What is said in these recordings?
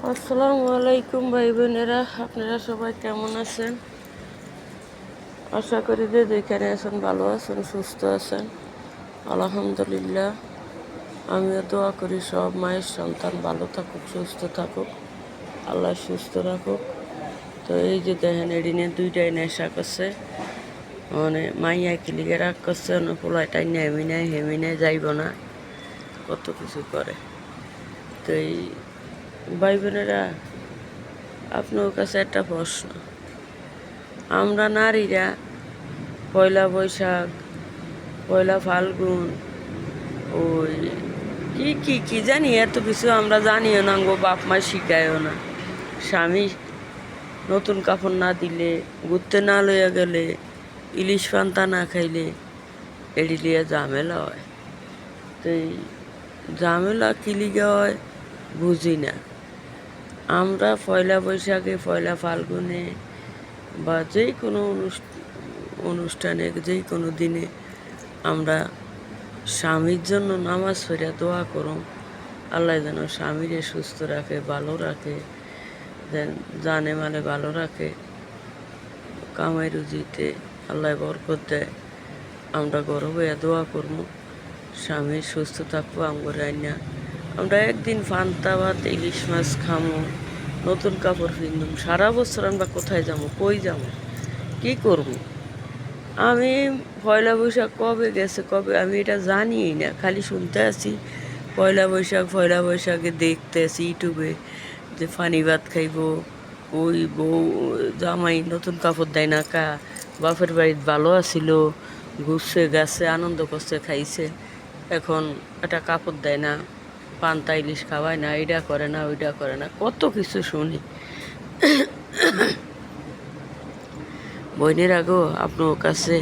আসসালামু আলাইকুম ভাই বোনেরা, আপনারা সবাই কেমন আছেন? আশা করি যে যেখানে আছেন ভালো আছেন, সুস্থ আছেন। আলহামদুলিল্লাহ, আমিও দোয়া করি সব মায়ের সন্তান ভালো থাকুক, সুস্থ থাকুক, আল্লাহ সুস্থ রাখুক। তো এই যে দেখেন এডিনে দুইটাই নেশা করছে, মানে মাইয়া কিলিকে রাগ করছে, পোলাটাই নেমি নেয় হেমি নেয় যাইব না, কত কিছু করে। তো এই ভাই বোনেরা, আপনার কাছে একটা প্রশ্ন। আমরা নারীরা পয়লা বৈশাখ, পয়লা ফাল্গুন, ওই কি কি কি জানি, এত কিছু আমরা জানিও না, গো বাপ মা শিখায়ও না। স্বামী নতুন কাপড় না দিলে, ঘুরতে না লইয়া গেলে, ইলিশ পান্তা না খাইলে এড়ি লিয়ে ঝামেলা হয়। তো এই ঝামেলা কি লিগে হয় বুঝি না। আমরা পয়লা বৈশাখে, পয়লা ফাল্গুনে বা যে কোনো অনুষ্ঠানে, যে কোনো দিনে আমরা স্বামীর জন্য নামাজ পড়িয়া দোয়া করুম, আল্লাহ যেন স্বামীরে সুস্থ রাখে, ভালো রাখে, যেন জানে মানে ভালো রাখে, কামাই রুজিতে আল্লাহ বরকত দেয়। আমরা গর্ব হইয়া দোয়া করবো, স্বামী সুস্থ থাকবো। না আমরা একদিন ফান্তা ভাত ইলিশ মাছ খামো, নতুন কাপড় কিনলাম, সারা বছর আমরা কোথায় যাবো, কই যাবো, কি করবো? আমি পয়লা বৈশাখ কবে গেছে, কবে আমি এটা জানিই না, খালি শুনতে আছি পয়লা বৈশাখ, পয়লা বৈশাখে দেখতে আছি ইউটিউবে যে ফানি ভাত খাইব, ওই বউ জামাই নতুন কাপড় দেয় না কা, বাপের বাড়িতে ভালো আসিল, ঘুরছে গেছে, আনন্দ করছে, খাইছে, এখন একটা কাপড় দেয় না, পান্তা ইলিশ খাওয়ায় না, এইটা করে না, ওইটা করে না, কত কিছু শুনি। বোনের আগো আপনার কাছে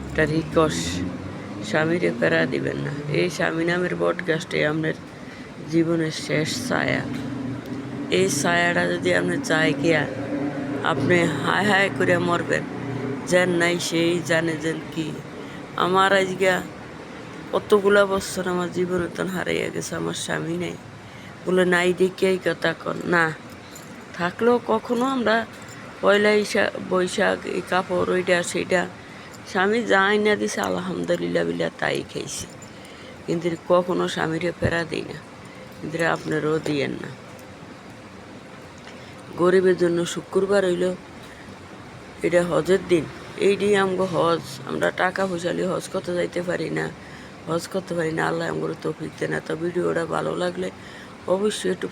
একটা রিকোয়েস্ট, স্বামীরে প্যারা দিবেন না। এই স্বামী নামের বটগাছটা আপনার জীবনের শেষ ছায়া। এই ছায়াটা যদি আপনি চাই গিয়া আপনি হায় হায় করে মরবেন, যেন নাই সেই জানে যেন কি। আমার আজকে কতগুলা বছর আমার জীবনে তো হারাইয়া গেছে, আমার স্বামী নেই বলে নাই দেখে এই কথা কন না। থাকলেও কখনো আমরা পয়লা বৈশাখ এই কাপড় ওইটা সেইটা স্বামী যাই না দিছে আলহামদুলিল্লাহ বিল্লা তাই খাইছি, কিন্তু কখনো স্বামীরে ফেরা দিই না, কিন্তু আপনারও দিয়েন না। গরিবের জন্য শুক্রবার হইল এটা হজের দিন, এই দিন আমগো হজ, আমরা টাকা পয়সা নিয়ে হজ করতে যাইতে পারি না, হজ করতে পারি না, আল্লাহ আমগো তৌফিক দেয় না। তো ভিডিওটা ভালো লাগলে অবশ্যই একটু